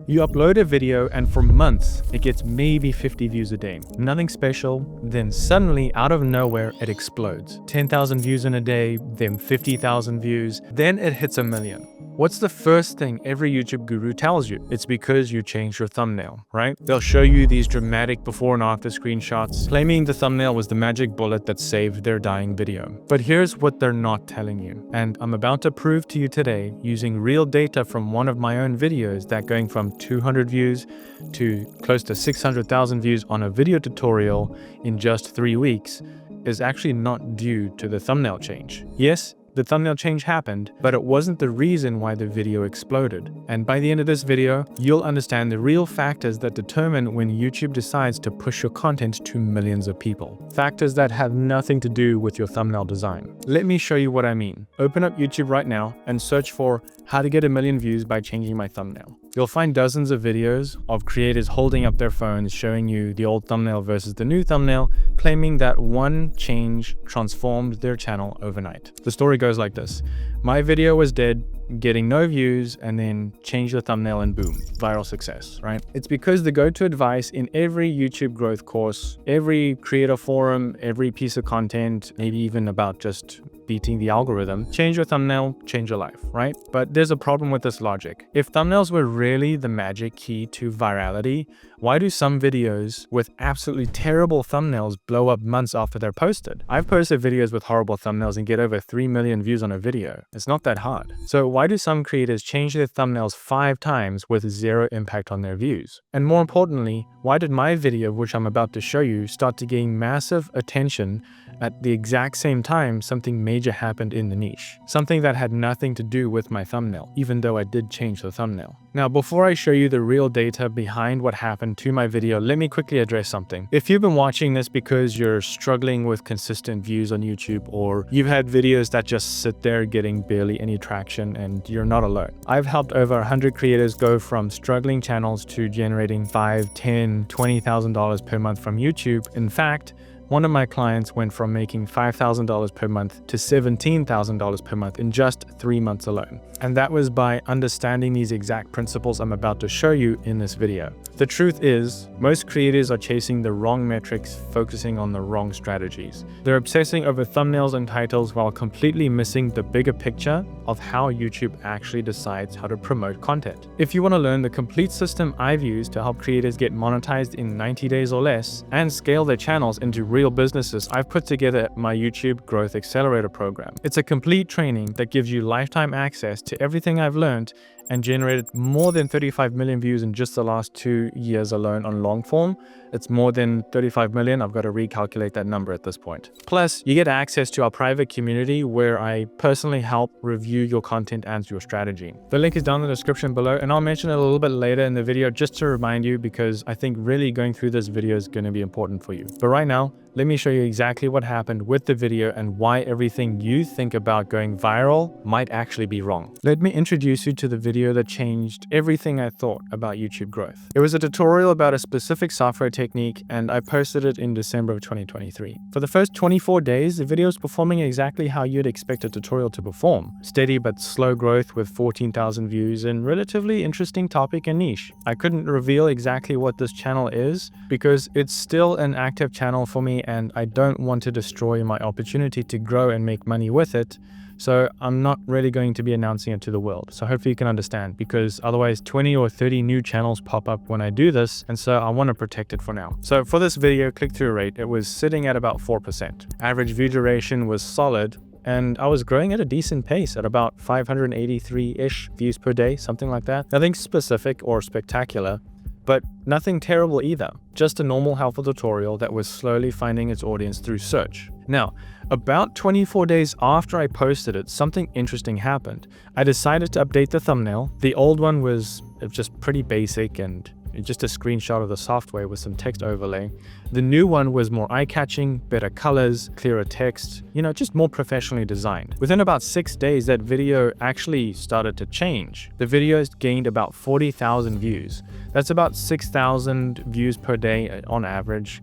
You upload a video and for months, it gets maybe 50 views a day. Nothing special, then suddenly out of nowhere, it explodes. 10,000 views in a day, then 50,000 views, then it hits 1,000,000. What's the first thing every YouTube guru tells you? It's because you changed your thumbnail, right? They'll show you these dramatic before and after screenshots, claiming the thumbnail was the magic bullet that saved their dying video. But here's what they're not telling you. And I'm about to prove to you today using real data from one of my own videos that going from 200 views to close to 600,000 views on a video tutorial in just 3 weeks is actually not due to the thumbnail change. Yes, the thumbnail change happened, but it wasn't the reason why the video exploded. And by the end of this video, you'll understand the real factors that determine when YouTube decides to push your content to millions of people. Factors that have nothing to do with your thumbnail design. Let me show you what I mean. Open up YouTube right now and search for how to get 1,000,000 views by changing my thumbnail. You'll find dozens of videos of creators holding up their phones showing you the old thumbnail versus the new thumbnail, claiming that one change transformed their channel overnight. The story goes like this. My video was dead, getting no views, and then change the thumbnail and boom, viral success, right? It's because the go-to advice in every YouTube growth course, every creator forum, every piece of content, maybe even about just beating the algorithm, change your thumbnail, change your life, right? But there's a problem with this logic. If thumbnails were really the magic key to virality, why do some videos with absolutely terrible thumbnails blow up months after they're posted? I've posted videos with horrible thumbnails and get over 3 million views on a video. It's not that hard. So why do some creators change their thumbnails 5 times with 0 impact on their views? And more importantly, why did my video, which I'm about to show you, start to gain massive attention at the exact same time something major happened in the niche? Something that had nothing to do with my thumbnail, even though I did change the thumbnail. Now, before I show you the real data behind what happened to my video, let me quickly address something. If you've been watching this because you're struggling with consistent views on YouTube, or you've had videos that just sit there getting barely any traction, and you're not alone. I've helped over 100 creators go from struggling channels to generating $5,000, $10,000, $20,000 per month from YouTube. In fact, one of my clients went from making $5,000 per month to $17,000 per month in just 3 months alone. And that was by understanding these exact principles I'm about to show you in this video. The truth is, most creators are chasing the wrong metrics, focusing on the wrong strategies. They're obsessing over thumbnails and titles while completely missing the bigger picture of how YouTube actually decides how to promote content. If you want to learn the complete system I've used to help creators get monetized in 90 days or less and scale their channels into real businesses, I've put together my YouTube Growth Accelerator program. It's a complete training that gives you lifetime access to everything I've learned and generated more than 35 million views in just the last 2 years alone on long form. It's more than 35 million. I've got to recalculate that number at this point. Plus, you get access to our private community where I personally help review your content and your strategy. The link is down in the description below, and I'll mention it a little bit later in the video just to remind you, because I think really going through this video is going to be important for you. But right now, let me show you exactly what happened with the video and why everything you think about going viral might actually be wrong. Let me introduce you to the video that changed everything I thought about YouTube growth. It was a tutorial about a specific software technique, and I posted it in December of 2023. For the first 24 days, the video was performing exactly how you'd expect a tutorial to perform. Steady but slow growth with 14,000 views and relatively interesting topic and niche. I couldn't reveal exactly what this channel is because it's still an active channel for me, and I don't want to destroy my opportunity to grow and make money with it. So I'm not really going to be announcing it to the world. So hopefully you can understand, because otherwise 20 or 30 new channels pop up when I do this. And so I want to protect it for now. So for this video, click-through rate, it was sitting at about 4%. Average view duration was solid, and I was growing at a decent pace at about 583-ish views per day, something like that. Nothing specific or spectacular, but nothing terrible either. Just a normal helpful tutorial that was slowly finding its audience through search. Now, about 24 days after I posted it, something interesting happened. I decided to update the thumbnail. The old one was just pretty basic and just a screenshot of the software with some text overlay. The new one was more eye-catching, better colors, clearer text, just more professionally designed. Within about 6 days, that video actually started to change. The videos gained about 40,000 views. That's about 6,000 views per day on average,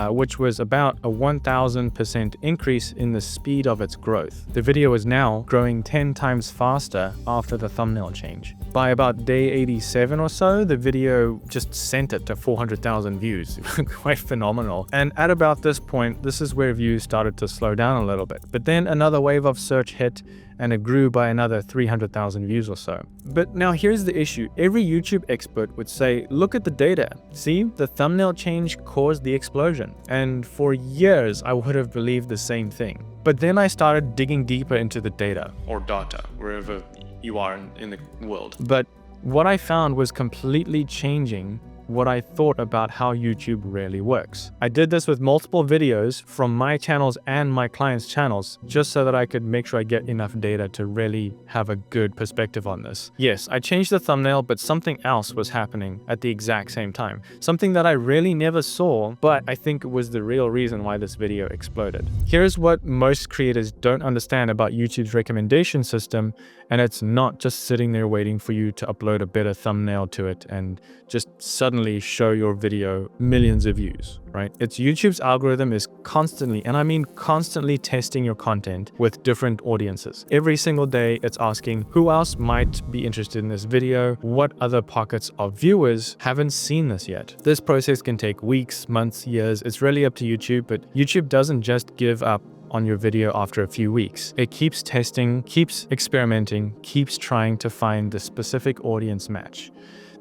which was about a 1,000% increase in the speed of its growth. The video is now growing 10 times faster after the thumbnail change. By about day 87 or so, the video just sent it to 400,000 views. Quite phenomenal. And at about this point, this is where views started to slow down a little bit. But then another wave of search hit, and it grew by another 300,000 views or so. But now here's the issue. Every YouTube expert would say, look at the data. See, the thumbnail change caused the explosion. And for years, I would have believed the same thing. But then I started digging deeper into the data, or data, wherever you are in the world. But what I found was completely changing what I thought about how YouTube really works. I did this with multiple videos from my channels and my clients' channels, just so that I could make sure I get enough data to really have a good perspective on this. Yes, I changed the thumbnail, but something else was happening at the exact same time. Something that I really never saw, but I think it was the real reason why this video exploded. Here's what most creators don't understand about YouTube's recommendation system, and it's not just sitting there waiting for you to upload a better thumbnail to it and just suddenly show your video millions of views, right? It's YouTube's algorithm is constantly, and I mean constantly, testing your content with different audiences. Every single day, it's asking who else might be interested in this video, what other pockets of viewers haven't seen this yet. This process can take weeks, months, years. It's really up to YouTube, but YouTube doesn't just give up on your video after a few weeks. It keeps testing, keeps experimenting, keeps trying to find the specific audience match.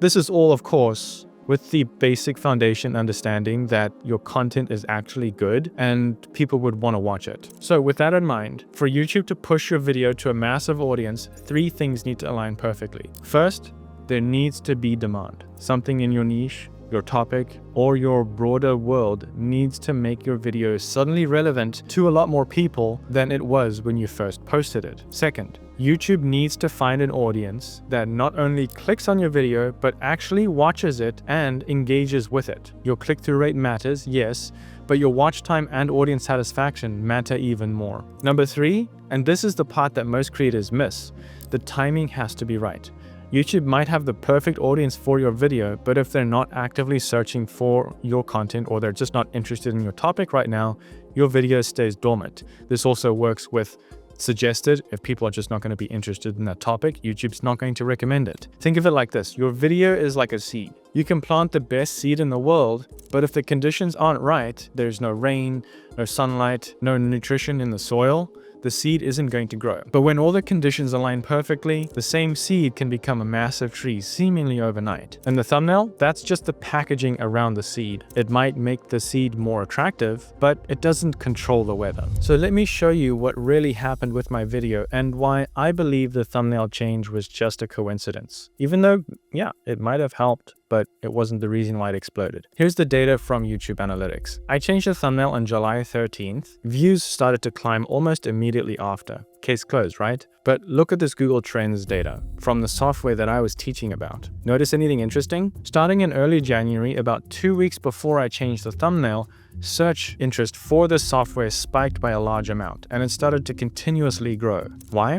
This is all, of course, with the basic foundation understanding that your content is actually good and people would want to watch it. So with that in mind, for YouTube to push your video to a massive audience, 3 things need to align perfectly. First, there needs to be demand. Something in your niche, your topic, or your broader world needs to make your video suddenly relevant to a lot more people than it was when you first posted it. Second, YouTube needs to find an audience that not only clicks on your video, but actually watches it and engages with it. Your click-through rate matters, yes, but your watch time and audience satisfaction matter even more. Number 3, and this is the part that most creators miss, the timing has to be right. YouTube might have the perfect audience for your video, but if they're not actively searching for your content or they're just not interested in your topic right now, your video stays dormant. This also works with suggested. If people are just not going to be interested in that topic, YouTube's not going to recommend it. Think of it like this. Your video is like a seed. You can plant the best seed in the world, but if the conditions aren't right, there's no rain, no sunlight, no nutrition in the soil, the seed isn't going to grow. But when all the conditions align perfectly, the same seed can become a massive tree seemingly overnight. And the thumbnail, that's just the packaging around the seed. It might make the seed more attractive, but it doesn't control the weather. So let me show you what really happened with my video and why I believe the thumbnail change was just a coincidence. Even though, yeah, it might have helped, but it wasn't the reason why it exploded. Here's the data from YouTube Analytics. I changed the thumbnail on July 13th. Views started to climb almost immediately after. Case closed, right? But look at this Google Trends data from the software that I was teaching about. Notice anything interesting? Starting in early January, about 2 weeks before I changed the thumbnail, search interest for this software spiked by a large amount, and it started to continuously grow. Why?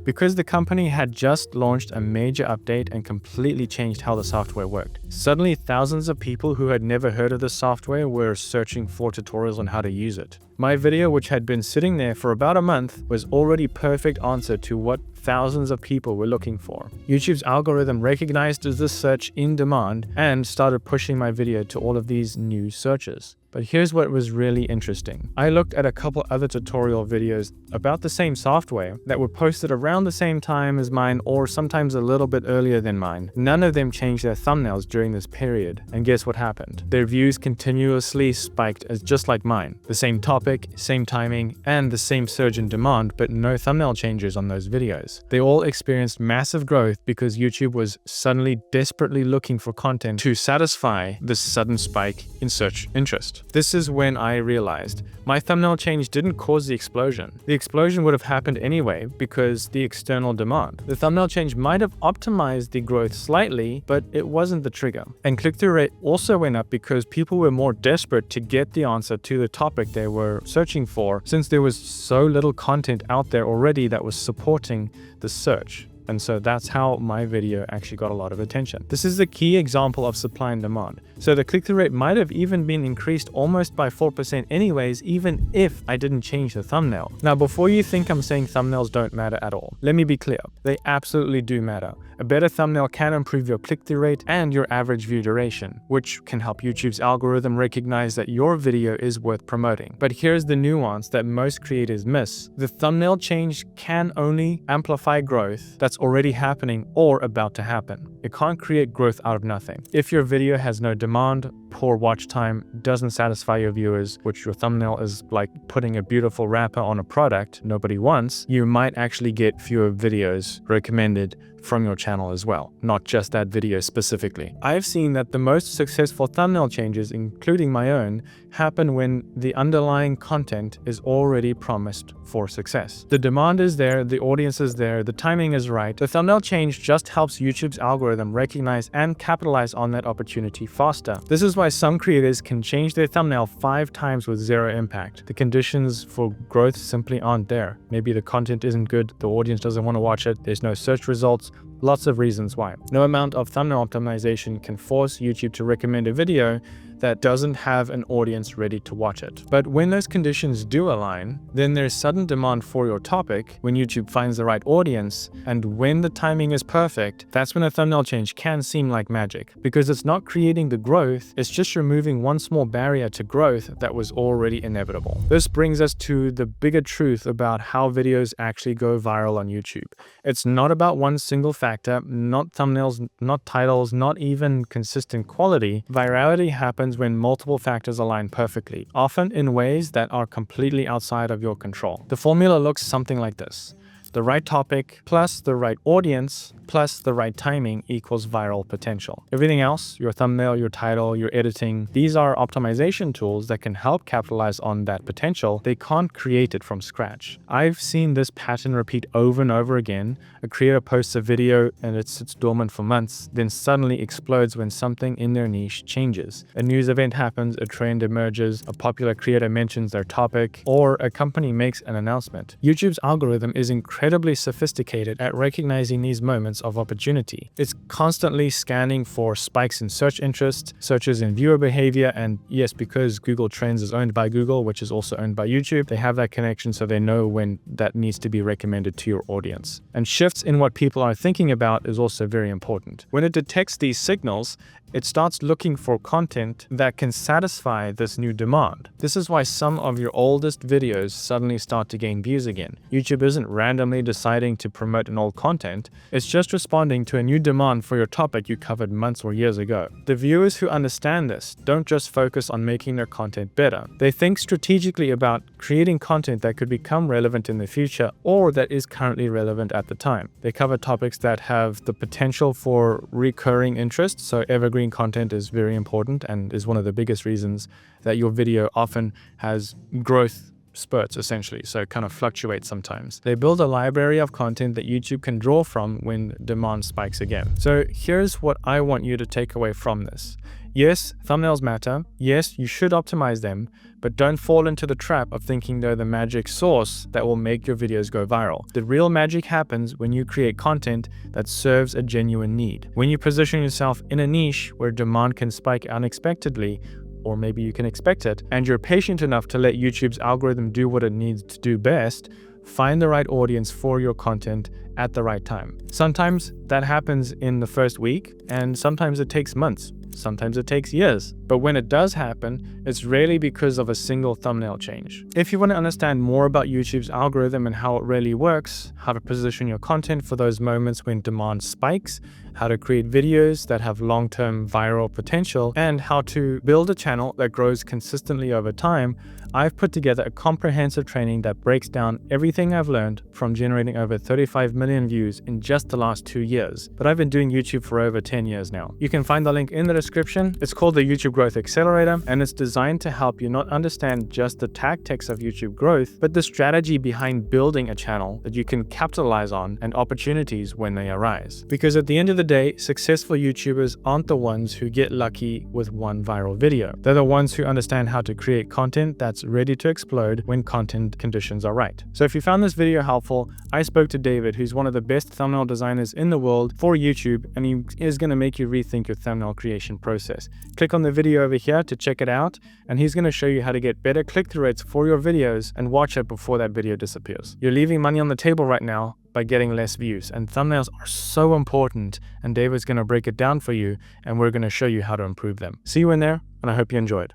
Because the company had just launched a major update and completely changed how the software worked. Suddenly, thousands of people who had never heard of the software were searching for tutorials on how to use it. My video, which had been sitting there for about a month, was already perfect answer to what thousands of people were looking for. YouTube's algorithm recognized this search in demand and started pushing my video to all of these new searches. But here's what was really interesting. I looked at a couple other tutorial videos about the same software that were posted around the same time as mine or sometimes a little bit earlier than mine. None of them changed their thumbnails during this period. And guess what happened? Their views continuously spiked as just like mine. The same topic, same timing, and the same surge in demand, but no thumbnail changes on those videos. They all experienced massive growth because YouTube was suddenly desperately looking for content to satisfy this sudden spike in search interest. This is when I realized my thumbnail change didn't cause the explosion. The explosion would have happened anyway because the external demand. The thumbnail change might have optimized the growth slightly, but it wasn't the trigger. And click-through rate also went up because people were more desperate to get the answer to the topic they were searching for, since there was so little content out there already that was supporting the search. And so that's how my video actually got a lot of attention. This is the key example of supply and demand. So the click-through rate might have even been increased almost by 4% anyways, even if I didn't change the thumbnail. Now, before you think I'm saying thumbnails don't matter at all, let me be clear. They absolutely do matter. A better thumbnail can improve your click-through rate and your average view duration, which can help YouTube's algorithm recognize that your video is worth promoting. But here's the nuance that most creators miss. The thumbnail change can only amplify growth that's already happening or about to happen. It can't create growth out of nothing. If your video has no demand, poor watch time, doesn't satisfy your viewers, which your thumbnail is like putting a beautiful wrapper on a product nobody wants, you might actually get fewer videos recommended from your channel as well, not just that video specifically. I've seen that the most successful thumbnail changes, including my own, happen when the underlying content is already promised for success. The demand is there, the audience is there, the timing is right. The thumbnail change just helps YouTube's algorithm recognize and capitalize on that opportunity faster. This is why some creators can change their thumbnail 5 times with zero impact. The conditions for growth simply aren't there. Maybe the content isn't good, the audience doesn't want to watch it, there's no search results. Lots of reasons why. No amount of thumbnail optimization can force YouTube to recommend a video that doesn't have an audience ready to watch it. But when those conditions do align, then there's sudden demand for your topic when YouTube finds the right audience, and when the timing is perfect, that's when a thumbnail change can seem like magic, because it's not creating the growth, it's just removing one small barrier to growth that was already inevitable. This brings us to the bigger truth about how videos actually go viral on YouTube. It's not about one single factor, not thumbnails, not titles, not even consistent quality. Virality happens when multiple factors align perfectly, often in ways that are completely outside of your control. The formula looks something like this. The right topic plus the right audience plus the right timing equals viral potential. Everything else, your thumbnail, your title, your editing, these are optimization tools that can help capitalize on that potential. They can't create it from scratch. I've seen this pattern repeat over and over again. A creator posts a video and it sits dormant for months, then suddenly explodes when something in their niche changes. A news event happens, a trend emerges, a popular creator mentions their topic, or a company makes an announcement. YouTube's algorithm is incredibly sophisticated at recognizing these moments of opportunity. It's constantly scanning for spikes in search interest, searches in viewer behavior, and yes, because Google Trends is owned by Google, which is also owned by YouTube, they have that connection so they know when that needs to be recommended to your audience. And shifts in what people are thinking about is also very important. When it detects these signals, it starts looking for content that can satisfy this new demand. This is why some of your oldest videos suddenly start to gain views again. YouTube isn't randomly deciding to promote an old content, it's just responding to a new demand for your topic you covered months or years ago. The viewers who understand this don't just focus on making their content better. They think strategically about creating content that could become relevant in the future or that is currently relevant at the time. They cover topics that have the potential for recurring interest, so evergreen content is very important and is one of the biggest reasons that your video often has growth spurts, essentially, so it kind of fluctuates sometimes. They build a library of content that YouTube can draw from when demand spikes again. So here's what I want you to take away from this. Yes, thumbnails matter. Yes, you should optimize them, but don't fall into the trap of thinking they're the magic sauce that will make your videos go viral. The real magic happens when you create content that serves a genuine need. When you position yourself in a niche where demand can spike unexpectedly, or maybe you can expect it, and you're patient enough to let YouTube's algorithm do what it needs to do best, find the right audience for your content at the right time. Sometimes that happens in the first week, and sometimes it takes months. Sometimes it takes years. But when it does happen, it's rarely because of a single thumbnail change. If you want to understand more about YouTube's algorithm and how it really works, how to position your content for those moments when demand spikes, how to create videos that have long-term viral potential, and how to build a channel that grows consistently over time, I've put together a comprehensive training that breaks down everything I've learned from generating over 35 million views in just the last 2 years. But I've been doing YouTube for over 10 years now. You can find the link in the description. It's called the YouTube Growth Accelerator, and it's designed to help you not understand just the tactics of YouTube growth, but the strategy behind building a channel that you can capitalize on and opportunities when they arise. Because at the end of the day, successful YouTubers aren't the ones who get lucky with one viral video. They're the ones who understand how to create content that's ready to explode when content conditions are right. So if you found this video helpful, I spoke to David, who's one of the best thumbnail designers in the world for YouTube, and he is going to make you rethink your thumbnail creation process. Click on the video over here to check it out, and he's going to show you how to get better click-through rates for your videos and watch it before that video disappears. You're leaving money on the table right now by getting less views, and thumbnails are so important, and David's going to break it down for you, and we're going to show you how to improve them. See you in there, and I hope you enjoyed.